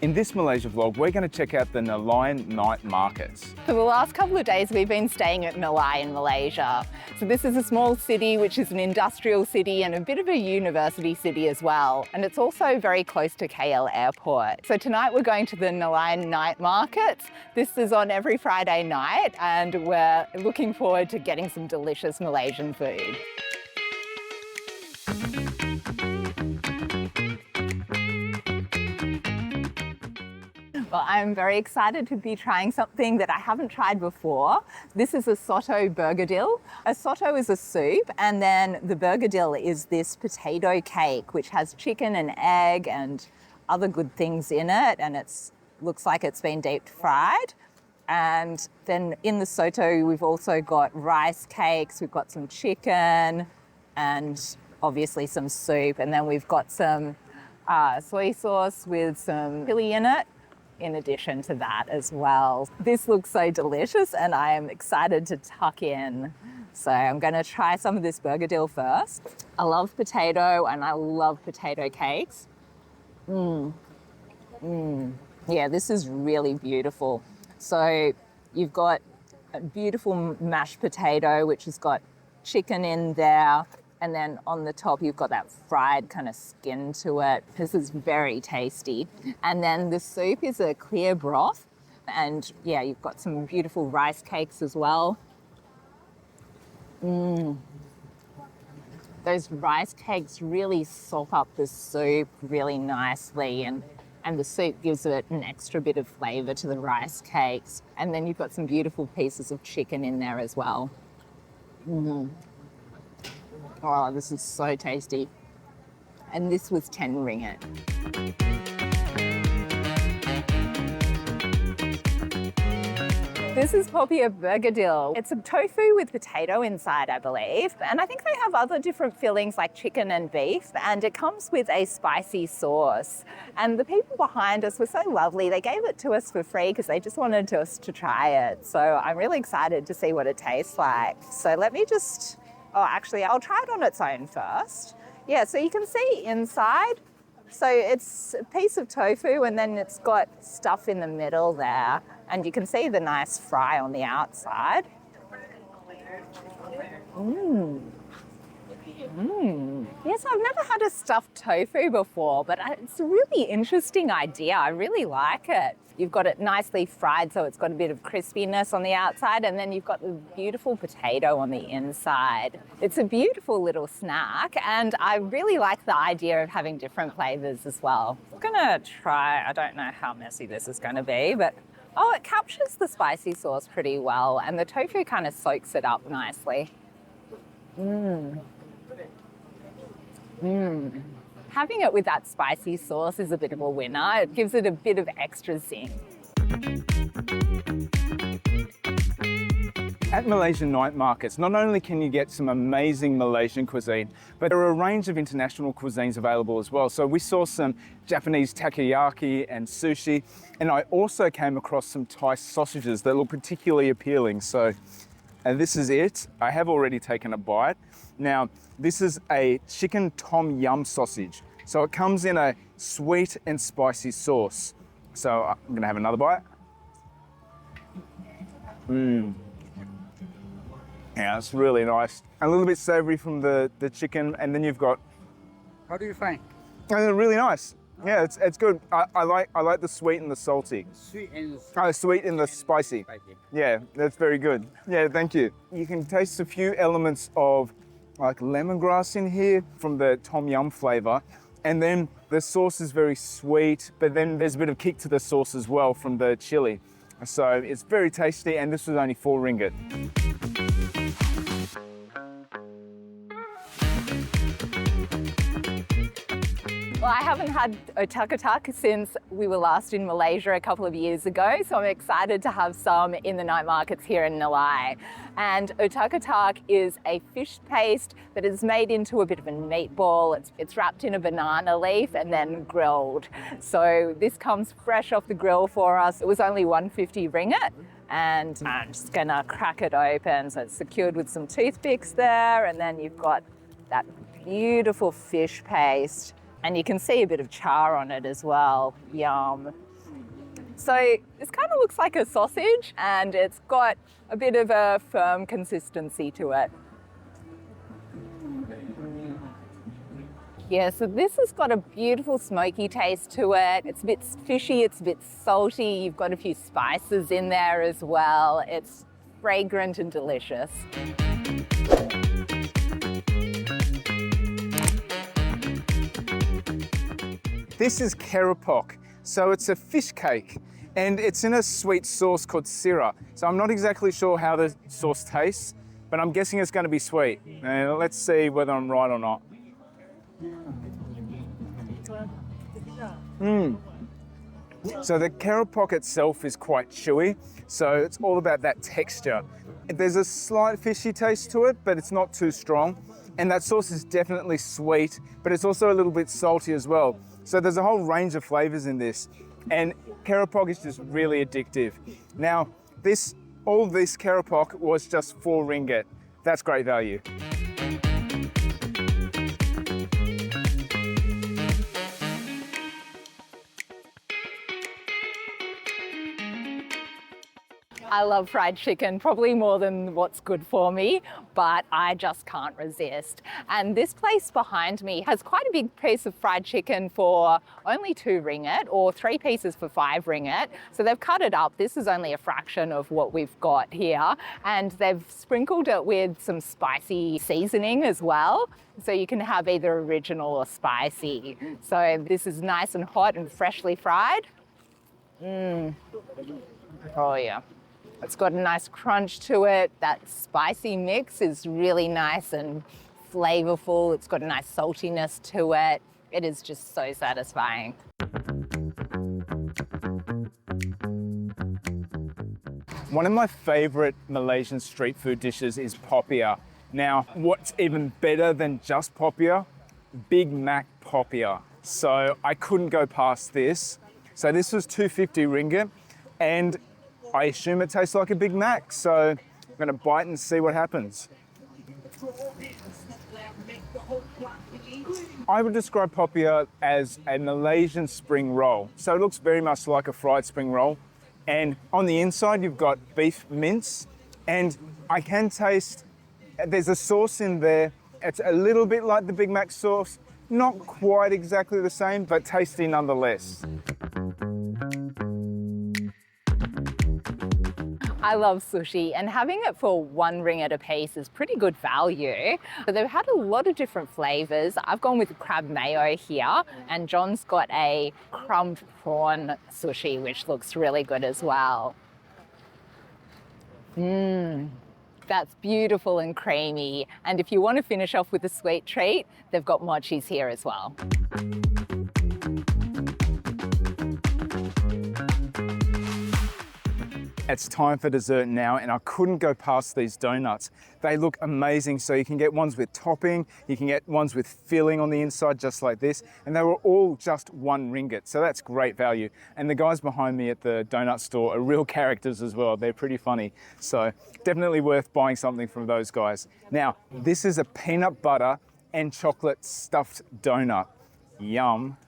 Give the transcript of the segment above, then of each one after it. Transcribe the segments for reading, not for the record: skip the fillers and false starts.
In this Malaysia vlog, we're going to check out the Nilai Night Market. For the last couple of days, we've been staying at Nilai in Malaysia. So this is a small city, which is an industrial city and a bit of a university city as well. And it's also very close to KL Airport. So tonight we're going to the Nilai Night Market. This is on every Friday night, and we're looking forward to getting some delicious Malaysian food. Well, I'm very excited to be trying something that I haven't tried before. This is a Soto Begedil. A Soto is a soup, and then the Begedil is this potato cake, which has chicken and egg and other good things in it, and it looks like it's been deep fried. And then in the Soto, we've also got rice cakes, we've got some chicken, and obviously some soup, and then we've got some soy sauce with some chili in it, in addition to that as well. This looks so delicious and I am excited to tuck in. So I'm going to try some of this Begedil first. I love potato and I love potato cakes. Yeah, this is really beautiful. So you've got a beautiful mashed potato, which has got chicken in there. And then on the top, you've got that fried kind of skin to it. This is very tasty. And then the soup is a clear broth. And yeah, you've got some beautiful rice cakes as well. Those rice cakes really sop up the soup really nicely. And the soup gives it an extra bit of flavour to the rice cakes. And then you've got some beautiful pieces of chicken in there as well. Oh, this is so tasty. And this was 10 ringgit. This is Popiah Begedil. It's a tofu with potato inside, I believe. And I think they have other different fillings like chicken and beef. And it comes with a spicy sauce. And the people behind us were so lovely. They gave it to us for free because they just wanted us to try it. So I'm really excited to see what it tastes like. So let me just... Oh, actually, I'll try it on its own first. Yeah, so you can see inside. So it's a piece of tofu and then it's got stuff in the middle there. And you can see the nice fry on the outside. Yes, I've never had a stuffed tofu before, but it's a really interesting idea. I really like it. You've got it nicely fried, so it's got a bit of crispiness on the outside, and then you've got the beautiful potato on the inside. It's a beautiful little snack, and I really like the idea of having different flavours as well. I'm gonna try, I don't know how messy this is gonna be, but oh, it captures the spicy sauce pretty well, and the tofu kind of soaks it up nicely. Having it with that spicy sauce is a bit of a winner. It gives it a bit of extra zing. At Malaysian night markets, not only can you get some amazing Malaysian cuisine, but there are a range of international cuisines available as well. So we saw some Japanese takoyaki and sushi, and I also came across some Thai sausages that look particularly appealing. So, and this is it. I have already taken a bite. Now, this is a chicken tom yum sausage. So it comes in a sweet and spicy sauce. So I'm gonna have another bite. Yeah, it's really nice. A little bit savory from the chicken, and then you've got... How do you find? Really nice. Yeah, it's good. I like the sweet and the salty. Sweet and Sweet and the spicy. Yeah, that's very good. Yeah, thank you. You can taste a few elements of like lemongrass in here from the tom yum flavor. And then the sauce is very sweet, but then there's a bit of kick to the sauce as well from the chili. So it's very tasty, and this was only 4 ringgit. Well, I haven't had Otak-Otak since we were last in Malaysia a couple of years ago, so I'm excited to have some in the night markets here in Nilai. And Otak-Otak is a fish paste that is made into a bit of a meatball. It's wrapped in a banana leaf and then grilled. So this comes fresh off the grill for us. It was only 150 ringgit. And I'm just gonna crack it open. So it's secured with some toothpicks there, and then you've got that beautiful fish paste. And you can see a bit of char on it as well. Yum. So this kind of looks like a sausage and it's got a bit of a firm consistency to it. Yeah, so this has got a beautiful smoky taste to it. It's a bit fishy, it's a bit salty. You've got a few spices in there as well. It's fragrant and delicious. This is Keropok. So it's a fish cake and it's in a sweet sauce called sirah. So I'm not exactly sure how the sauce tastes, but I'm guessing it's going to be sweet. And let's see whether I'm right or not. So the Keropok itself is quite chewy, so it's all about that texture. There's a slight fishy taste to it, but it's not too strong. And that sauce is definitely sweet, but it's also a little bit salty as well. So there's a whole range of flavors in this. And Keropok is just really addictive. Now, all this Keropok was just 4 ringgit. That's great value. I love fried chicken, probably more than what's good for me, but I just can't resist. And this place behind me has quite a big piece of fried chicken for only 2 ringgit or 3 pieces for 5 ringgit. So they've cut it up. This is only a fraction of what we've got here. And they've sprinkled it with some spicy seasoning as well. So you can have either original or spicy. So this is nice and hot and freshly fried. Oh yeah. It's got a nice crunch to it. That spicy mix is really nice and flavorful. It's got a nice saltiness to it. It is just so satisfying. One of my favorite Malaysian street food dishes is Popiah. Now, what's even better than just Popiah? Big Mac Popiah. So I couldn't go past this. So this was 250 ringgit and I assume it tastes like a Big Mac, so I'm gonna bite and see what happens. I would describe Popiah as a Malaysian spring roll. So it looks very much like a fried spring roll. And on the inside, you've got beef mince. And I can taste, there's a sauce in there. It's a little bit like the Big Mac sauce. Not quite exactly the same, but tasty nonetheless. I love sushi and having it for 1 ringgit a piece is pretty good value. So they've had a lot of different flavors. I've gone with crab mayo here and John's got a crumbed prawn sushi, which looks really good as well. That's beautiful and creamy. And if you want to finish off with a sweet treat, they've got mochis here as well. It's time for dessert now, and I couldn't go past these donuts. They look amazing. So you can get ones with topping, you can get ones with filling on the inside, just like this. And they were all just 1 ringgit. So that's great value. And the guys behind me at the donut store are real characters as well. They're pretty funny. So definitely worth buying something from those guys. Now, this is a peanut butter and chocolate stuffed donut. Yum.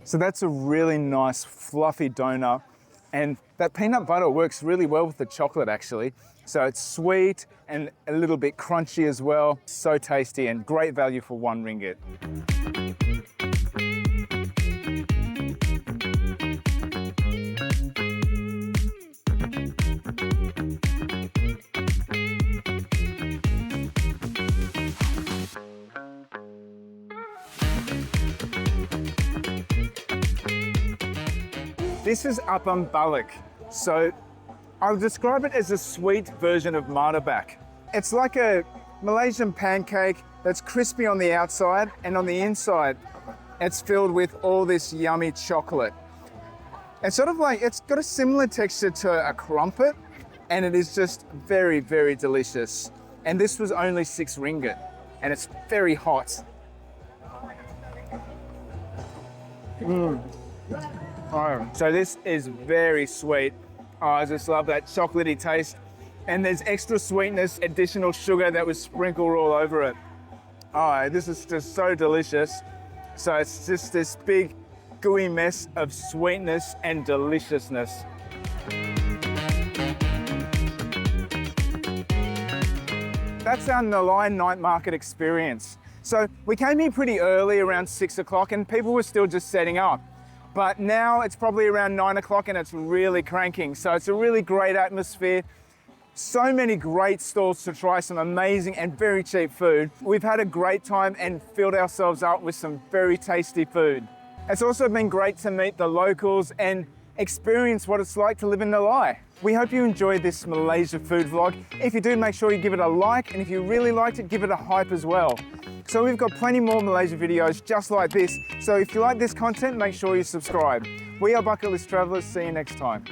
So that's a really nice fluffy donut, and that peanut butter works really well with the chocolate actually. So it's sweet and a little bit crunchy as well. So tasty and great value for 1 ringgit. This is Apam Balik. So I'll describe it as a sweet version of martabak. It's like a Malaysian pancake that's crispy on the outside, and on the inside, it's filled with all this yummy chocolate. It's sort of like, it's got a similar texture to a crumpet, and it is just very, very delicious. And this was only 6 ringgit, and it's very hot. So this is very sweet. Oh, I just love that chocolatey taste. And there's extra sweetness, additional sugar that was sprinkled all over it. Oh, this is just so delicious. So it's just this big gooey mess of sweetness and deliciousness. That's our Nilai Night Market experience. So we came here pretty early, around 6 o'clock, and people were still just setting up. But now it's probably around 9 o'clock and it's really cranking. So it's a really great atmosphere. So many great stalls to try some amazing and very cheap food. We've had a great time and filled ourselves up with some very tasty food. It's also been great to meet the locals and experience what it's like to live in Nilai. We hope you enjoyed this Malaysia food vlog. If you do, make sure you give it a like, and if you really liked it, give it a hype as well. So we've got plenty more Malaysia videos just like this. So if you like this content, make sure you subscribe. We are Bucket List Travellers. See you next time.